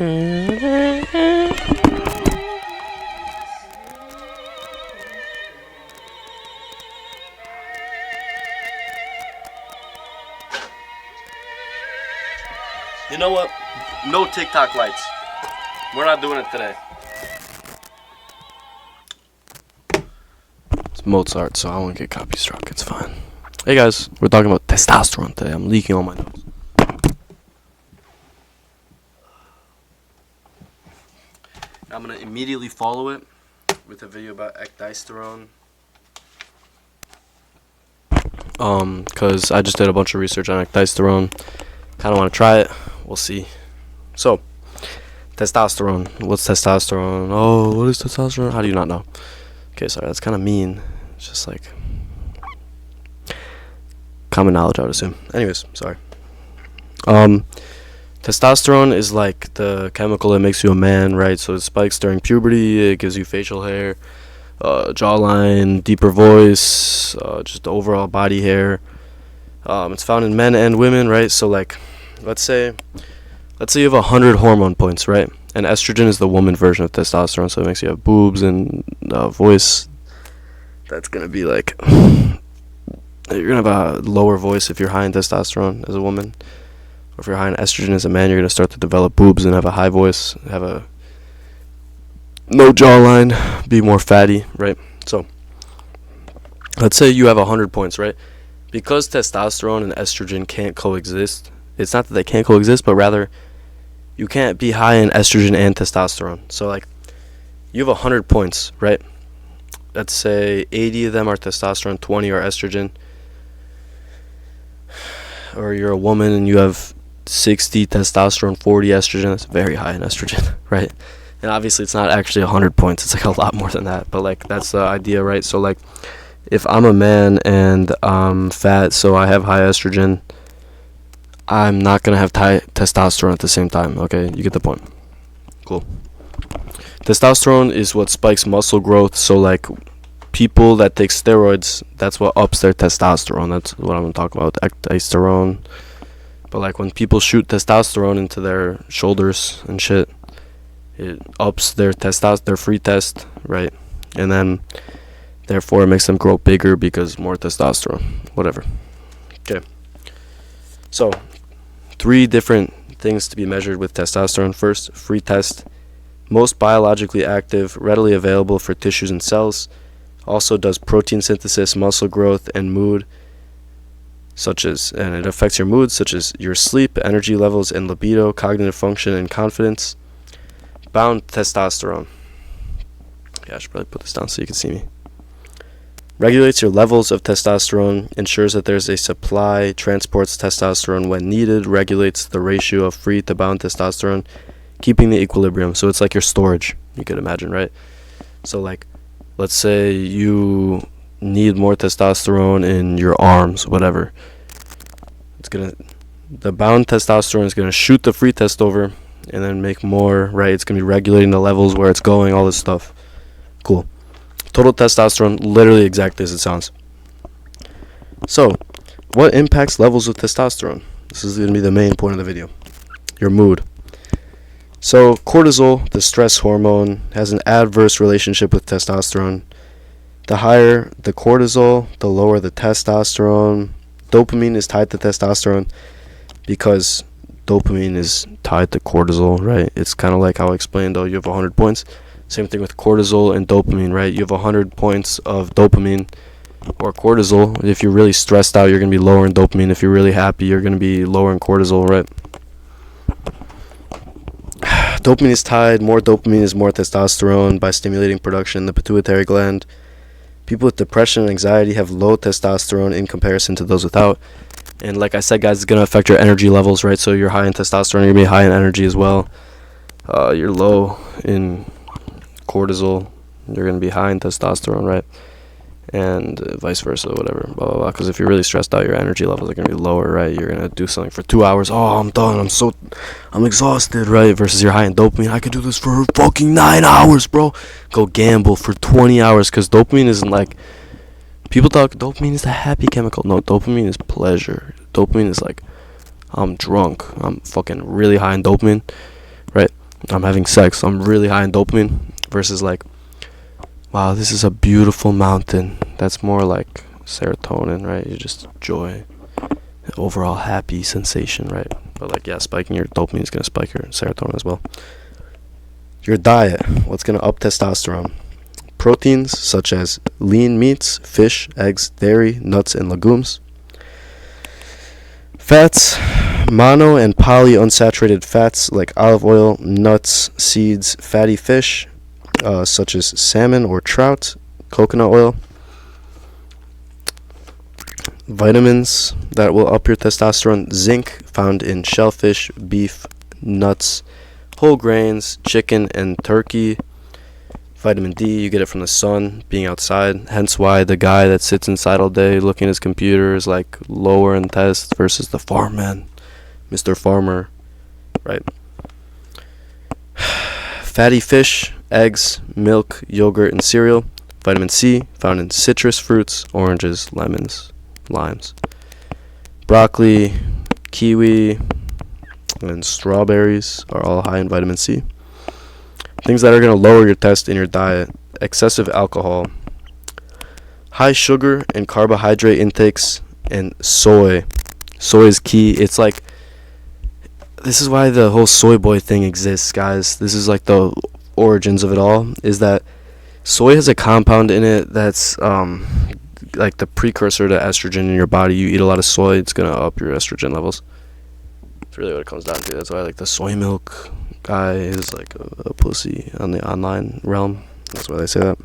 You know what? No TikTok lights. We're not doing it today. It's Mozart, so I won't get copy struck. It's fine. Hey guys, we're talking about testosterone today. I'm leaking all my notes. I'm gonna immediately follow it with a video about ecdysterone. Cause I just did a bunch of research on ecdysterone. Kinda wanna try it. We'll see. So, testosterone. What's testosterone? Oh, what is testosterone? How do you not know? Okay, sorry, that's kinda mean. It's just like common knowledge, I would assume. Anyways, sorry. Testosterone is like the chemical that makes you a man, right? So it spikes during puberty. It gives you facial hair, jawline, deeper voice, just overall body hair. It's found in men and women, right? So like, let's say you have 100 hormone points, right? And estrogen is the woman version of testosterone, so it makes you have boobs and voice. That's gonna be like, you're gonna have a lower voice if you're high in testosterone as a woman. Or if you're high in estrogen as a man, you're gonna start to develop boobs and have a high voice, have a no jawline, be more fatty, right? So, let's say you have 100 points, right? Because testosterone and estrogen can't coexist. It's not that they can't coexist, but rather you can't be high in estrogen and testosterone. So like, you have 100 points, right? Let's say 80 of them are testosterone, 20 are estrogen. Or you're a woman and you have 60 testosterone, 40 estrogen. That's very high in estrogen, right? And obviously it's not actually 100 points. It's like a lot more than that. But like, that's the idea, right? So like, if I'm a man and I'm fat, so I have high estrogen, I'm not going to have testosterone at the same time, okay? You get the point. Cool. Testosterone is what spikes muscle growth, so like people that take steroids, that's what ups their testosterone. That's what I'm going to talk about, ecdysterone. But like when people shoot testosterone into their shoulders and shit, it ups their their free test, right? And then therefore it makes them grow bigger because more testosterone, whatever. Okay. So, 3 different things to be measured with testosterone. First, free test. Most biologically active, readily available for tissues and cells. Also does protein synthesis, muscle growth, and mood, and it affects your mood, such as your sleep, energy levels, and libido, cognitive function, and confidence. Bound testosterone. Yeah, I should probably put this down so you can see me. Regulates your levels of testosterone, ensures that there's a supply, transports testosterone when needed, regulates the ratio of free to bound testosterone, keeping the equilibrium. So it's like your storage, you could imagine, right? So like, let's say you need more testosterone in your arms, whatever. The bound testosterone is gonna shoot the free test over and then make more, right? It's gonna be regulating the levels, where it's going, all this stuff. Cool. Total testosterone, literally exactly as it sounds. So, what impacts levels of testosterone? This is going to be the main point of the video. Your mood. So, cortisol, the stress hormone, has an adverse relationship with testosterone. The higher the cortisol, the lower the testosterone. Dopamine is tied to testosterone because dopamine is tied to cortisol, right? It's kind of like how I explained, you have 100 points. Same thing with cortisol and dopamine, right? You have 100 points of dopamine or cortisol. If you're really stressed out, you're going to be lower in dopamine. If you're really happy, you're going to be lower in cortisol, right? Dopamine is tied. More dopamine is more testosterone by stimulating production in the pituitary gland. People with depression and anxiety have low testosterone in comparison to those without. And like I said, guys, it's going to affect your energy levels, right? So you're high in testosterone, you're going to be high in energy as well. You're low in cortisol, you're going to be high in testosterone, right? And vice versa, whatever, blah, blah, blah. Because if you're really stressed out, your energy levels are going to be lower, right? You're going to do something for 2 hours. Oh, I'm done. I'm exhausted, right? Versus you're high in dopamine. I could do this for fucking 9 hours, bro. Go gamble for 20 hours. Because dopamine isn't like, people talk, dopamine is the happy chemical. No, dopamine is pleasure. Dopamine is like, I'm drunk. I'm fucking really high in dopamine, right? I'm having sex, I'm really high in dopamine, versus like, wow, this is a beautiful mountain. That's more like serotonin, right? You just joy, overall happy sensation, right? But like, yeah, spiking your dopamine is going to spike your serotonin as well. Your diet, what's going to up testosterone? Proteins such as lean meats, fish, eggs, dairy, nuts, and legumes. Fats, mono and polyunsaturated fats like olive oil, nuts, seeds, fatty fish, such as salmon or trout, coconut oil. Vitamins that will up your testosterone: zinc, found in shellfish, beef, nuts, whole grains, chicken, and turkey. Vitamin D, you get it from the sun, being outside. Hence why the guy that sits inside all day looking at his computer is like lower in test versus the farmman, Mr. Farmer, right? Fatty fish, eggs, milk, yogurt, and cereal. Vitamin C, found in citrus fruits, oranges, lemons, limes. Broccoli, kiwi, and strawberries are all high in vitamin C. Things that are going to lower your test in your diet: excessive alcohol, high sugar and carbohydrate intakes, and soy. Soy is key. It's like, this is why the whole soy boy thing exists, guys. This is like the origins of it all, is that soy has a compound in it that's like the precursor to estrogen in your body. You eat a lot of soy, it's going to up your estrogen levels. That's really what it comes down to. That's why like the soy milk guy is like a pussy on the online realm. That's why they say that.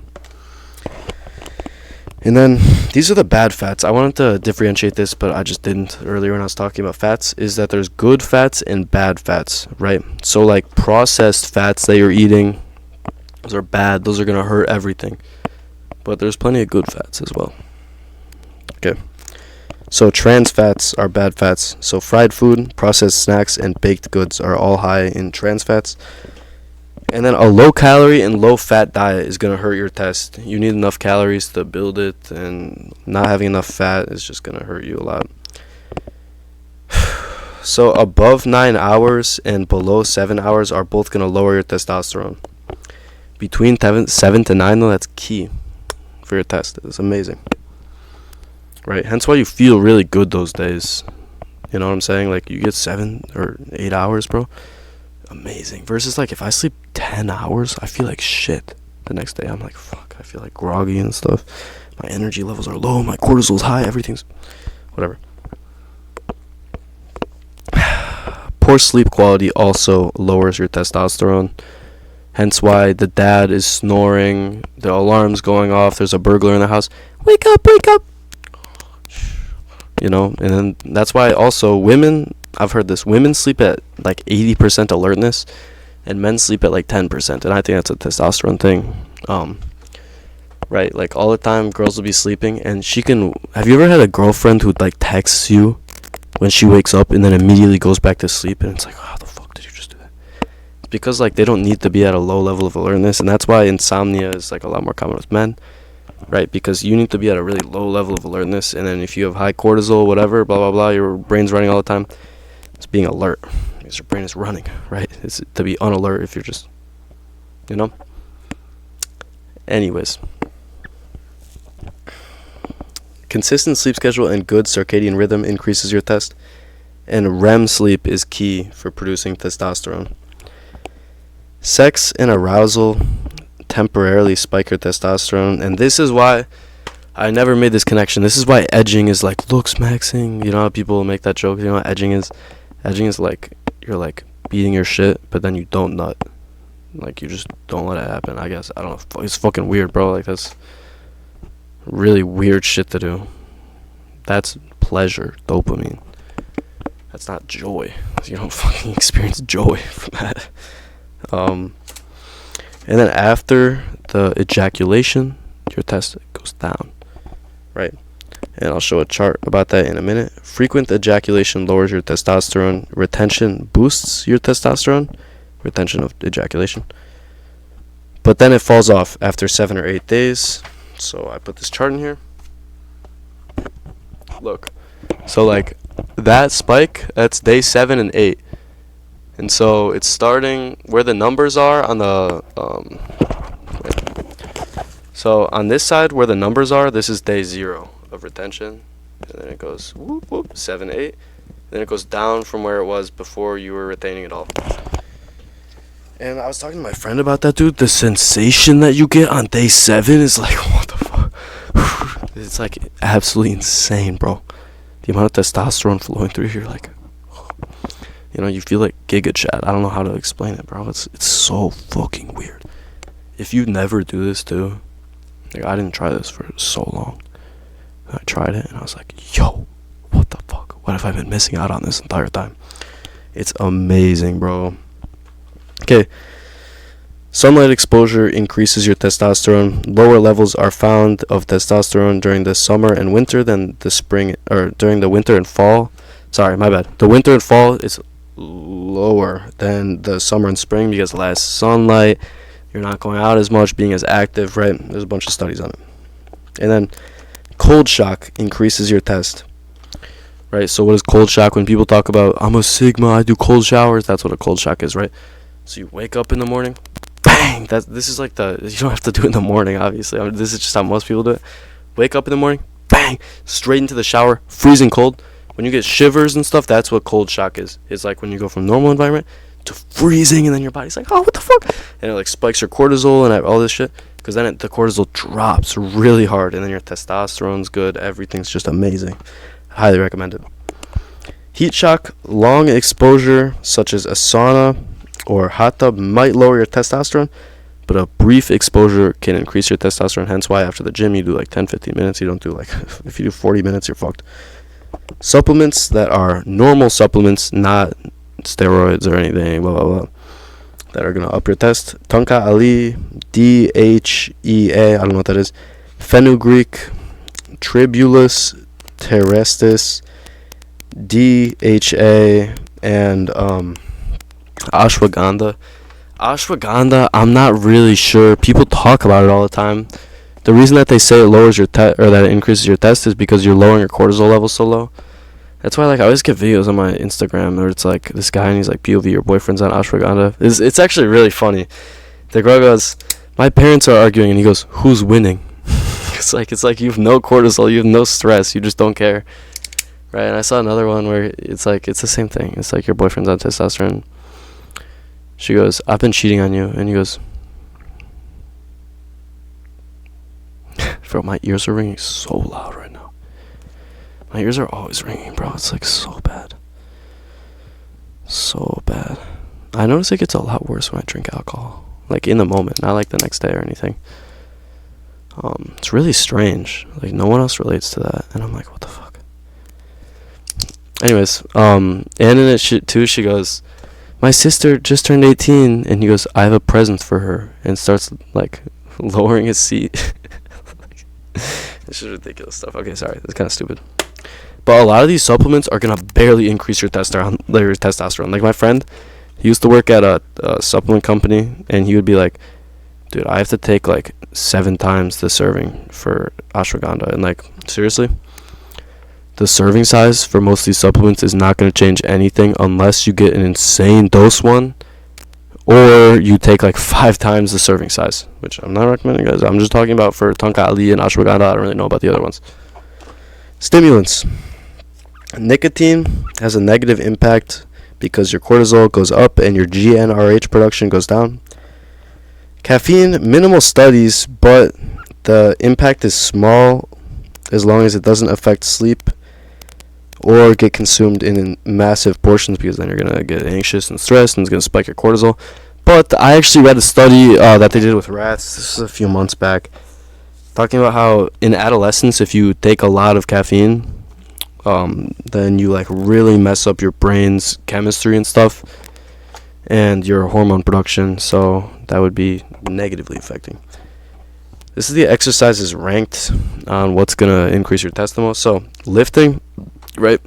And then these are the bad fats. I wanted to differentiate this, but I just didn't earlier when I was talking about fats. Is that there's good fats and bad fats, right? So like processed fats that you're eating, those are bad. Those are gonna hurt everything. But there's plenty of good fats as well. Okay. So trans fats are bad fats. So fried food, processed snacks, and baked goods are all high in trans fats. And then a low calorie and low fat diet is going to hurt your test. You need enough calories to build it, and not having enough fat is just going to hurt you a lot. So above 9 hours and below 7 hours are both going to lower your testosterone. Between 7 to 9, though, that's key for your test. It's amazing. Right? Hence why you feel really good those days. You know what I'm saying? Like, you get 7 or 8 hours, bro. Amazing. Versus, like, if I sleep 10 hours, I feel like shit. The next day, I'm like, fuck, I feel like groggy and stuff. My energy levels are low. My cortisol's high. Everything's... whatever. Poor sleep quality also lowers your testosterone. Hence why the dad is snoring, the alarm's going off, there's a burglar in the house. Wake up, wake up! You know, and then that's why also women, I've heard this, women sleep at like 80% alertness and men sleep at like 10%, and I think that's a testosterone thing. Right, like all the time girls will be sleeping and she can, have you ever had a girlfriend who like texts you when she wakes up and then immediately goes back to sleep, and it's like, how the fuck did you just do that? It's because like they don't need to be at a low level of alertness, and that's why insomnia is like a lot more common with men. Right, because you need to be at a really low level of alertness, and then if you have high cortisol, whatever, blah blah blah, your brain's running all the time. It's being alert because your brain is running, right? It's to be unalert if you're just, you know. Anyways, consistent sleep schedule and good circadian rhythm increases your test, and REM sleep is key for producing testosterone. Sex and arousal temporarily spike your testosterone, and this is why I never made this connection. This is why edging is like looks maxing. You know how people make that joke? You know what edging is? Edging is like you're like beating your shit, but then you don't nut. Like you just don't let it happen. I guess I don't know. It's fucking weird, bro. Like that's really weird shit to do. That's pleasure, dopamine. That's not joy. You don't fucking experience joy from that. And then after the ejaculation, your test goes down, right? And I'll show a chart about that in a minute. Frequent ejaculation lowers your testosterone. Retention boosts your testosterone. Retention of ejaculation. But then it falls off after 7 or 8 days. So I put this chart in here. Look. So like that spike, that's day 7 and 8. And so it's starting where the numbers are on the so on this side where the numbers are, this is day 0 of retention, and then it goes whoop whoop 7 8, then it goes down from where it was before you were retaining it all. And I was talking to my friend about that, dude. The sensation that you get on day 7 is like, what the fuck? It's like absolutely insane, bro. The amount of testosterone flowing through here, like, you know, you feel like Giga Chad. I don't know how to explain it, bro. It's so fucking weird. If you never do this too, like, I didn't try this for so long. I tried it and I was like, yo, what the fuck? What have I been missing out on this entire time? It's amazing, bro. Okay. Sunlight exposure increases your testosterone. Lower levels are found of testosterone during the summer and winter than the spring, or during the winter and fall. Sorry, my bad. The winter and fall is lower than the summer and spring because less sunlight. You're not going out as much, being as active, right? There's a bunch of studies on it. And then cold shock increases your test, right? So what is cold shock? When people talk about, I'm a Sigma, I do cold showers, that's what a cold shock is, right? So you wake up in the morning, bang! This is like you don't have to do it in the morning, obviously. This is just how most people do it. Wake up in the morning, bang! Straight into the shower, freezing cold. When you get shivers and stuff, that's what cold shock is. It's like when you go from normal environment to freezing, and then your body's like, oh, what the fuck? And it like spikes your cortisol and all this shit, because then the cortisol drops really hard, and then your testosterone's good. Everything's just amazing. Highly recommend it. Heat shock, long exposure such as a sauna or hot tub might lower your testosterone, but a brief exposure can increase your testosterone. Hence why after the gym you do like 10-15 minutes. You don't do like, if you do 40 minutes, you're fucked. Supplements that are normal supplements, not steroids or anything, blah blah blah, that are gonna up your test. Tonka Ali, DHEA, I don't know what that is. Fenugreek, Tribulus terrestris, DHA, and ashwagandha. Ashwagandha, I'm not really sure. People talk about it all the time. The reason that they say it lowers your or that it increases your test is because you're lowering your cortisol levels so low. That's why, like, I always get videos on my Instagram where it's like this guy and he's like, POV, your boyfriend's on ashwagandha. It's actually really funny. The girl goes, my parents are arguing, and he goes, who's winning? it's like you have no cortisol, you have no stress, you just don't care, right? And I saw another one where it's like, it's the same thing. It's like your boyfriend's on testosterone. She goes, I've been cheating on you, and he goes, bro, my ears are ringing so loud right now. My ears are always ringing, bro. It's like so bad. So bad. I notice it gets a lot worse when I drink alcohol. Like in the moment, not like the next day or anything. It's really strange. Like no one else relates to that. And I'm like, what the fuck? Anyways, and in it too, she goes, my sister just turned 18, and he goes, I have a present for her, and starts like lowering his seat. This is ridiculous stuff. Okay, sorry. That's kind of stupid. But a lot of these supplements are going to barely increase your testosterone. Like my friend, he used to work at a supplement company, and he would be like, dude, I have to take like 7 times the serving for ashwagandha. And like, seriously, the serving size for most of these supplements is not going to change anything unless you get an insane dose one, or you take like 5 times the serving size, which I'm not recommending, guys. I'm just talking about for Tonka Ali and ashwagandha. I don't really know about the other ones. Stimulants. Nicotine has a negative impact because your cortisol goes up and your GnRH production goes down. Caffeine, minimal studies, but the impact is small as long as it doesn't affect sleep or get consumed in massive portions, because then you're going to get anxious and stressed and it's going to spike your cortisol. But I actually read a study that they did with rats. This is a few months back, talking about how in adolescence, if you take a lot of caffeine, then you like really mess up your brain's chemistry and stuff and your hormone production, so that would be negatively affecting. This is the exercises ranked on what's going to increase your test the most. So lifting, right,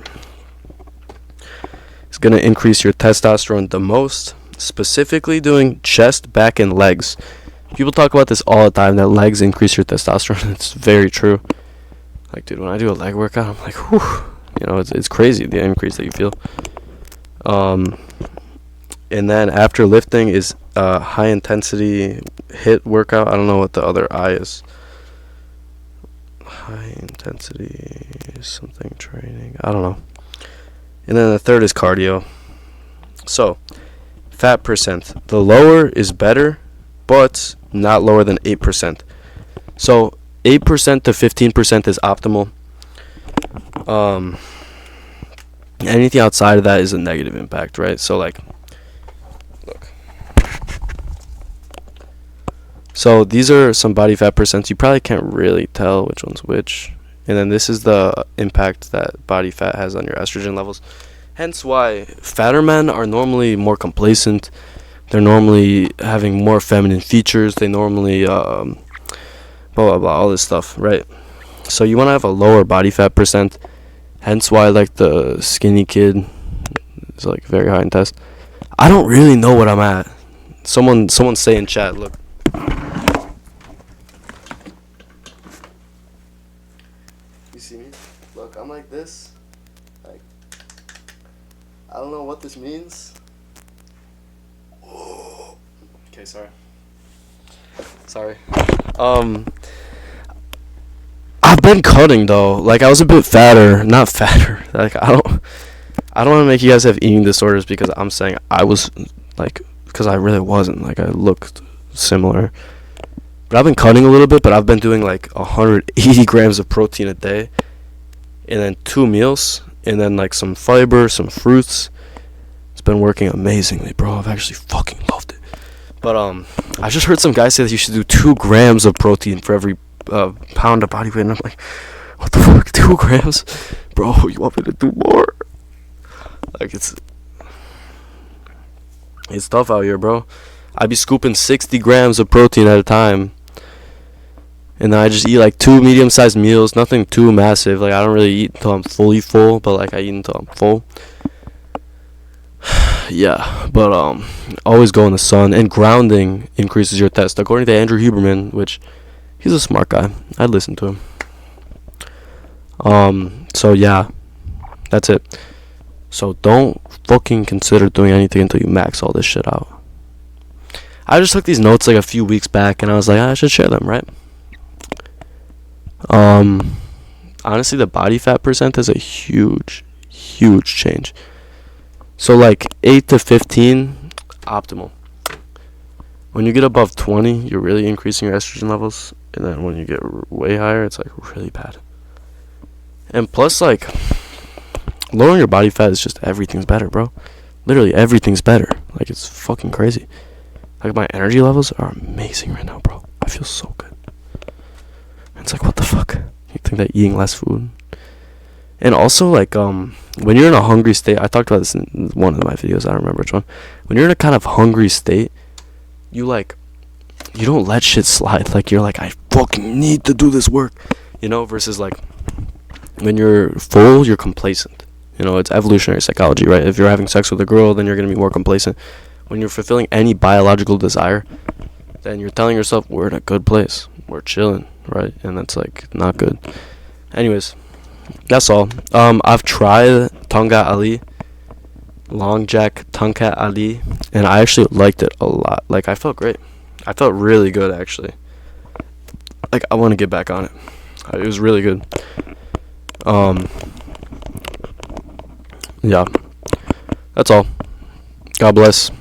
is going to increase your testosterone the most. Specifically doing chest, back, and legs. People talk about this all the time, that legs increase your testosterone. It's very true. Like, dude, when I do a leg workout, I'm like, whew. You know, it's crazy, the increase that you feel. And then after lifting is high intensity hit workout. I don't know what the other I is. High intensity something training. I don't know. And then the third is cardio. So, fat percent. The lower is better, but not lower than 8%. So, 8% to 15% is optimal. Anything outside of that is a negative impact, right? So, like, look. So, these are some body fat percents. You probably can't really tell which one's which. And then this is the impact that body fat has on your estrogen levels. Hence why fatter men are normally more complacent. They're normally having more feminine features. They normally, blah, blah, blah, all this stuff, right? So you want to have a lower body fat percent. Hence why, like, the skinny kid is, like, very high in test. I don't really know what I'm at. Someone say in chat, look. You see me? Look, I'm like this. Like, I don't know what this means. Okay, sorry. I've been cutting though. Like, I was a bit fatter, not fatter. Like, I don't want to make you guys have eating disorders because I'm saying I was, like, because I really wasn't. Like, I looked similar. But I've been cutting a little bit, but I've been doing like 180 grams of protein a day, and then 2 meals, and then like some fiber, some fruits. It's been working amazingly, bro. I've actually fucking loved it. But I just heard some guy say that you should do 2 grams of protein for every pound of body weight, and I'm like, what the fuck, 2 grams? Bro, you want me to do more? Like, it's tough out here, bro. I be scooping 60 grams of protein at a time, and then I just eat like 2 medium-sized meals, nothing too massive. Like, I don't really eat until I'm fully full, but like I eat until I'm full. Yeah, but always go in the sun, and grounding increases your test, according to Andrew Huberman, which he's a smart guy. I'd listen to him. So yeah, that's it. So don't fucking consider doing anything until you max all this shit out. I just took these notes like a few weeks back, and I was like, I should share them, right? Honestly, the body fat percent is a huge change. So like 8 to 15, optimal. When you get above 20, you're really increasing your estrogen levels, and then when you get way higher, it's like really bad. And plus, like, lowering your body fat is just everything's better, bro. Literally everything's better. Like, it's fucking crazy. Like, my energy levels are amazing right now, bro. I feel so good. And it's like, what the fuck? You think that eating less food? And also, like, when you're in a hungry state, I talked about this in one of my videos, I don't remember which one. When you're in a kind of hungry state, you don't let shit slide. Like, you're like, I fucking need to do this work, versus like when you're full, you're complacent. It's evolutionary psychology, right? If you're having sex with a girl, then you're going to be more complacent. When you're fulfilling any biological desire, then you're telling yourself, we're in a good place, we're chilling, right? And that's like not good. Anyways, that's all. I've tried Tonga Ali, Long Jack Tonka Ali, and I actually liked it a lot. Like, I felt great. I felt really good, actually. Like, I want to get back on it. It was really good. Yeah. That's all. God bless.